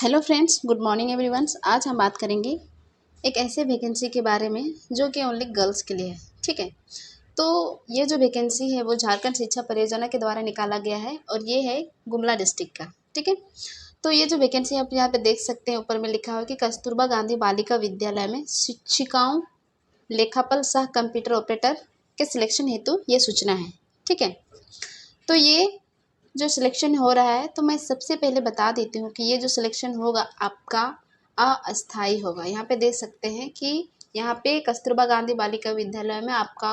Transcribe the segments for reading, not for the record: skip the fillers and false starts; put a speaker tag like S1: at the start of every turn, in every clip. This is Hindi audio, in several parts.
S1: Hello friends, good morning everyone. आज हम बात करेंगे एक ऐसे वैकेंसी के बारे में जो कि ओनली गर्ल्स के लिए है। ठीक है, तो ये जो वैकेंसी है वो झारखंड शिक्षा परियोजना के द्वारा निकाला गया है और ये है गुमला डिस्ट्रिक्ट का। ठीक है, तो ये जो वैकेंसी आप यहाँ पे देख सकते हैं, ऊपर में लिखा हुआ है कि कस्तूरबा गांधी बालिका विद्यालय में शिक्षिकाओं लेखापाल सह कंप्यूटर ऑपरेटर के सिलेक्शन हेतु ये सूचना है। ठीक है, तो ये जो सिलेक्शन हो रहा है, तो मैं सबसे पहले बता देती हूँ कि ये जो सिलेक्शन होगा आपका अस्थाई होगा। यहाँ पे देख सकते हैं कि यहाँ पे कस्तूरबा गांधी बालिका विद्यालय में आपका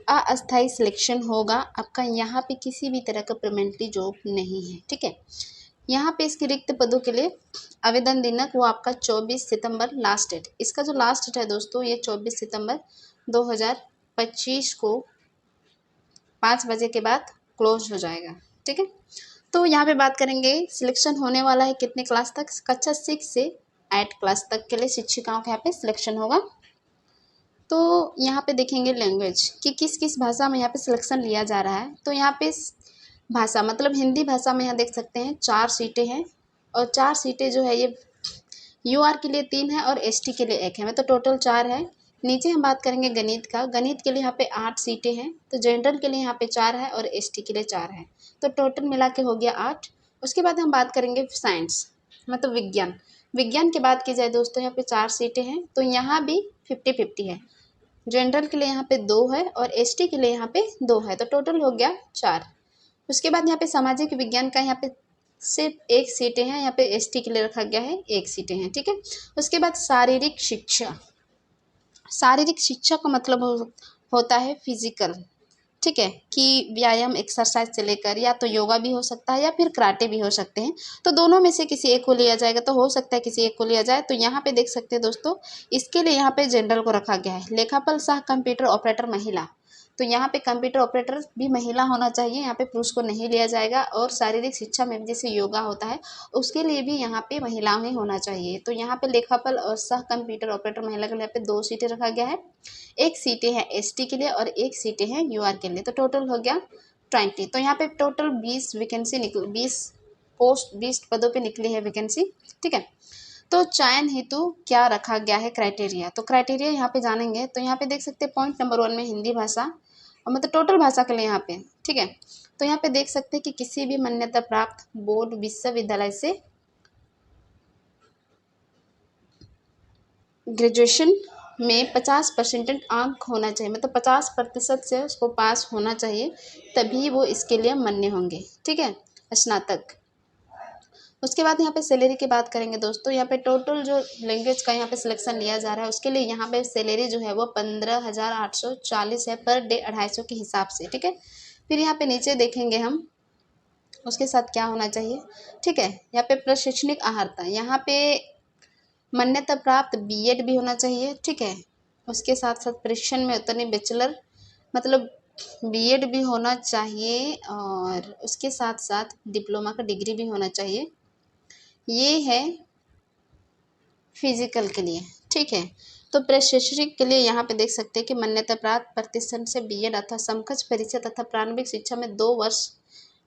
S1: अस्थाई सिलेक्शन होगा। आपका यहाँ पे किसी भी तरह का परमानेंटली जॉब नहीं है। ठीक है, यहाँ पे इसके रिक्त पदों के लिए आवेदन दिनांक वो आपका 24 सितंबर लास्ट डेट। इसका जो लास्ट डेट है दोस्तों, ये 24 सितंबर 2025 को 5 बजे के बाद क्लोज हो जाएगा। ठीक है, तो यहाँ पे बात करेंगे सिलेक्शन होने वाला है कितने क्लास तक। कक्षा 6 से 8 क्लास तक के लिए शिक्षिकाओं का यहाँ पे सिलेक्शन होगा। तो यहाँ पे देखेंगे लैंग्वेज कि किस किस भाषा में यहाँ पे सिलेक्शन लिया जा रहा है। तो यहाँ पे भाषा मतलब हिंदी भाषा में यहाँ देख सकते हैं 4 सीटें हैं और 4 सीटें जो है ये यूआर के लिए 3 है और एसटी के लिए 1 है, मतलब टोटल 4 है। नीचे हम बात करेंगे गणित का। गणित के लिए यहाँ पे 8 सीटें हैं, तो जनरल के लिए यहाँ पे 4 है और एसटी के लिए 4 है, तो टोटल मिला के हो गया 8। उसके बाद हम बात करेंगे साइंस मतलब विज्ञान। विज्ञान की बात की जाए दोस्तों, यहाँ पे 4 सीटें हैं, तो यहाँ भी 50-50 है। जनरल के लिए यहाँ पे 2 है और एसटी के लिए यहाँ पे 2 है, तो टोटल हो गया 4। उसके बाद यहाँ पे सामाजिक विज्ञान का यहाँ पे सिर्फ 1 सीटें हैं, यहाँ पे एसटी के लिए रखा गया है 1 सीटें हैं। ठीक है, उसके बाद शारीरिक शिक्षा। शारीरिक शिक्षा का मतलब होता है फिजिकल। ठीक है, कि व्यायाम एक्सरसाइज से लेकर या तो योगा भी हो सकता है या फिर कराटे भी हो सकते हैं, तो दोनों में से किसी एक को लिया जाएगा, तो हो सकता है किसी एक को लिया जाए। तो यहाँ पे देख सकते हैं दोस्तों, इसके लिए यहाँ पे जनरल को रखा गया है। लेखापाल सह कंप्यूटर ऑपरेटर महिला, तो यहाँ पे कंप्यूटर ऑपरेटर भी महिला होना चाहिए, यहाँ पे पुरुष को नहीं लिया जाएगा। और शारीरिक शिक्षा में जैसे योगा होता है उसके लिए भी यहाँ पे महिलाओं ही होना चाहिए। तो यहाँ पे लेखापाल और सह कंप्यूटर ऑपरेटर महिला के लिए यहाँ पे 2 सीटें रखा गया है। 1 सीटें हैं एसटी के लिए और 1 सीटें हैं यूआर के लिए, तो टोटल हो गया 20। तो यहाँ पे टोटल 20 वैकेंसी निकल 20 पोस्ट 20 पदों पे निकली है वैकेंसी। ठीक है, तो चयन हेतु क्या रखा गया है क्राइटेरिया, तो क्राइटेरिया यहाँ पे जानेंगे। तो यहाँ पे देख सकते हैं पॉइंट नंबर 1 में हिंदी भाषा और मतलब टोटल भाषा के लिए यहाँ पे। ठीक है, तो यहाँ पे देख सकते हैं कि किसी भी मान्यता प्राप्त बोर्ड विश्वविद्यालय से ग्रेजुएशन में 50% अंक होना चाहिए, मतलब 50% से उसको पास होना चाहिए, तभी वो इसके लिए मान्य होंगे। ठीक है, स्नातक। उसके बाद यहाँ पे सैलरी की बात करेंगे दोस्तों। यहाँ पे टोटल जो लैंग्वेज का यहाँ पे सिलेक्शन लिया जा रहा है उसके लिए यहाँ पे सैलरी जो है वो 15,840 है पर डे, 250 के हिसाब से। ठीक है, फिर यहाँ पे नीचे देखेंगे हम उसके साथ क्या होना चाहिए। ठीक है, यहाँ पे प्रशिक्षणिक अर्हता, यहाँ पे मान्यता प्राप्त बीएड भी होना चाहिए। ठीक है, उसके साथ साथ प्रशिक्षण में उतनी बैचलर मतलब बीएड भी होना चाहिए और उसके साथ साथ डिप्लोमा का डिग्री भी होना चाहिए। ये है फिजिकल के लिए। ठीक है, तो प्रशिक्षक के लिए यहाँ पे देख सकते हैं कि मान्यता प्राप्त प्रतिष्ठान से बीएड अथवा समकक्ष परीक्षा तथा प्रारंभिक शिक्षा में 2 वर्ष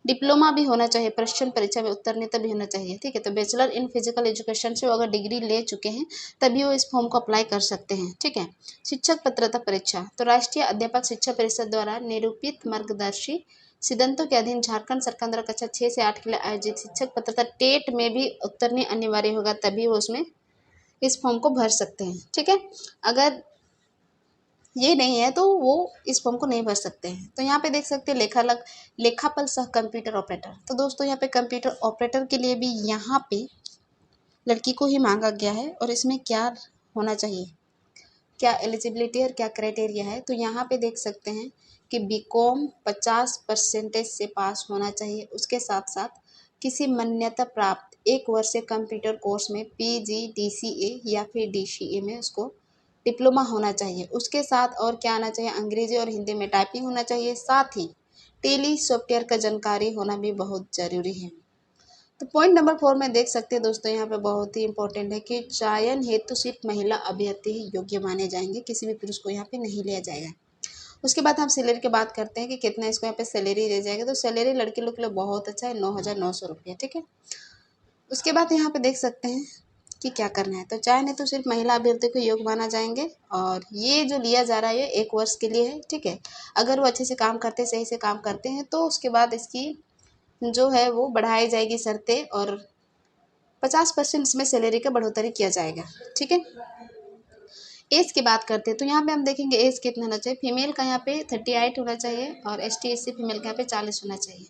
S1: डिप्लोमा भी होना चाहिए, प्रशिक्षण परीक्षा में उत्तीर्णता भी होना चाहिए। ठीक है, तो बैचलर इन फिजिकल एजुकेशन से वो अगर डिग्री ले चुके हैं तभी वो इस फॉर्म को अप्लाई कर सकते हैं। ठीक है, शिक्षक पात्रता परीक्षा, तो राष्ट्रीय अध्यापक शिक्षा परिषद द्वारा निरूपित मार्गदर्शी सिद्धांतों के अधीन झारखंड सरकार द्वारा कक्षा 6 से 8 के लिए आयोजित शिक्षक पात्रता टेट में भी उतरनी अनिवार्य होगा, तभी वो उसमें इस फॉर्म को भर सकते हैं। ठीक है, अगर ये नहीं है तो वो इस फॉर्म को नहीं भर सकते हैं। तो यहाँ पे देख सकते हैं लेखापाल सह कंप्यूटर ऑपरेटर। तो दोस्तों यहाँ पे कंप्यूटर ऑपरेटर के लिए भी यहाँ पे लड़की को ही मांगा गया है और इसमें क्या होना चाहिए, क्या एलिजिबिलिटी और क्या क्राइटेरिया है। तो यहाँ पे देख सकते हैं कि बीकॉम 50% से पास होना चाहिए। उसके साथ साथ किसी मान्यता प्राप्त 1 वर्षीय कंप्यूटर कोर्स में PGDCA या फिर DCA में उसको डिप्लोमा होना चाहिए। उसके साथ और क्या आना चाहिए, अंग्रेजी और हिंदी में टाइपिंग होना चाहिए, साथ ही टेली सॉफ्टवेयर का जानकारी होना भी बहुत ज़रूरी है। तो पॉइंट नंबर 4 में देख सकते हैं दोस्तों, यहाँ पे बहुत ही इंपॉर्टेंट है कि चयन हेतु सिर्फ महिला अभ्यर्थी ही योग्य माने जाएंगे, किसी भी पुरुष को यहाँ पे नहीं लिया जाएगा। उसके बाद हम सैलरी की बात करते हैं कि कितना इसको यहाँ पे सैलरी दे जाएगा। तो सैलरी लड़की लोग के लिए बहुत अच्छा है, 9,900 रुपया। ठीक है, उसके बाद यहाँ पे देख सकते हैं कि क्या करना है। तो चयन हेतु सिर्फ महिला अभ्यर्थी को योग्य माना जाएंगे और ये जो लिया जा रहा है ये 1 वर्ष के लिए है, ठीक है। अगर वो अच्छे से काम करते हैं, सही से काम करते हैं तो उसके बाद इसकी जो है वो बढ़ाई जाएगी शर्तें और 50% इसमें सैलरी का बढ़ोतरी किया जाएगा, ठीक है। एज की बात करते हैं तो यहाँ पे हम देखेंगे एज कितना होना चाहिए। फीमेल का यहाँ पे 38 होना चाहिए और ST SC फीमेल का यहाँ पे 40 होना चाहिए।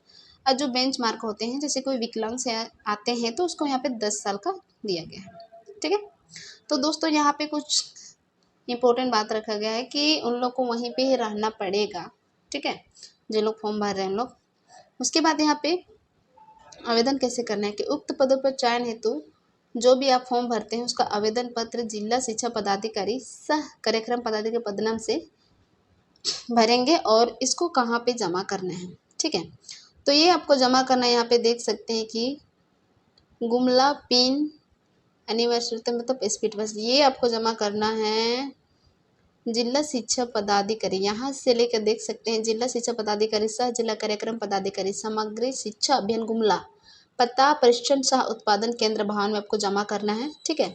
S1: और जो बेंच मार्क होते हैं, जैसे कोई विकलांग से आते हैं तो उसको यहाँ पे 10 साल का दिया गया है, ठीक है। तो दोस्तों यहाँ पे कुछ इम्पोर्टेंट बात रखा गया है कि उन लोग को वहीं पे ही रहना पड़ेगा, ठीक है, जो लोग फॉर्म भर रहे हैं उन लोग। उसके बाद यहाँ पे आवेदन कैसे करना है कि उक्त पदों पर चयन हेतु जो भी आप फॉर्म भरते हैं उसका आवेदन पत्र जिला शिक्षा पदाधिकारी सह कार्यक्रम पदाधिकारी पदनाम से भरेंगे और इसको कहाँ पे जमा करना है, ठीक है। तो ये आपको जमा करना है, यहाँ पे देख सकते हैं कि गुमला पिन एनिवर्सरी मतलब स्पीड बस, ये आपको जमा करना है जिला शिक्षा पदाधिकारी। यहाँ से लेकर देख सकते हैं जिला शिक्षा पदाधिकारी सह जिला कार्यक्रम पदाधिकारी समग्र शिक्षा अभियान गुमला, पता प्रशिक्षण सह उत्पादन केंद्र भवन में आपको जमा करना है, ठीक है।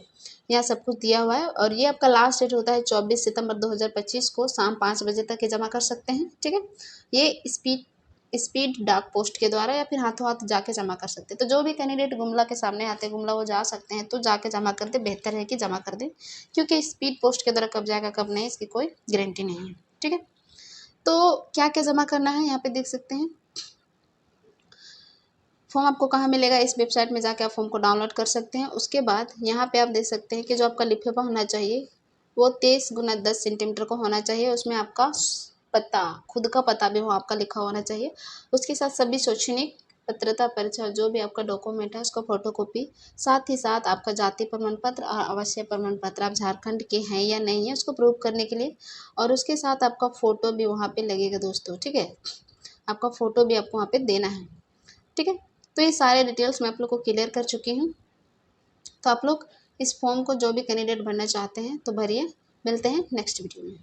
S1: यहाँ सब कुछ दिया हुआ है और ये आपका लास्ट डेट होता है 24 सितंबर 2025 को शाम 5 बजे तक ये जमा कर सकते हैं, ठीक है। ये स्पीड डाक पोस्ट के द्वारा या फिर हाथों हाथ जाके जमा कर सकते हैं। तो जो भी कैंडिडेट गुमला के सामने आते हैं, गुमला वो जा सकते हैं, तो जाके जमा कर दे, बेहतर है कि जमा कर दें, क्योंकि स्पीड पोस्ट के द्वारा कब जाएगा कब नहीं इसकी कोई गारंटी नहीं है, ठीक है। तो क्या क्या जमा करना है यहाँ पे देख सकते हैं। फॉर्म आपको कहाँ मिलेगा, इस वेबसाइट में जाके आप फॉर्म को डाउनलोड कर सकते हैं। उसके बाद यहाँ पे आप देख सकते हैं कि जो आपका लिफाफा होना चाहिए वो 23 × 10 सेंटीमीटर का होना चाहिए। उसमें आपका पता, खुद का पता भी वो आपका लिखा होना चाहिए। उसके साथ सभी शैक्षणिक पात्रता परिचय जो भी आपका डॉक्यूमेंट है उसका फोटोकॉपी, साथ ही साथ आपका जाति प्रमाण पत्र और आवासीय प्रमाण पत्र, आप झारखंड के हैं या नहीं है उसको प्रूव करने के लिए। और उसके साथ आपका फ़ोटो भी वहाँ पे लगेगा दोस्तों, ठीक है। आपका फ़ोटो भी आपको वहाँ पे देना है, ठीक है। तो ये सारे डिटेल्स मैं आप लोग को क्लियर कर चुकी हूँ। तो आप लोग इस फॉर्म को जो भी कैंडिडेट भरना चाहते हैं तो भरिए। मिलते हैं नेक्स्ट वीडियो में।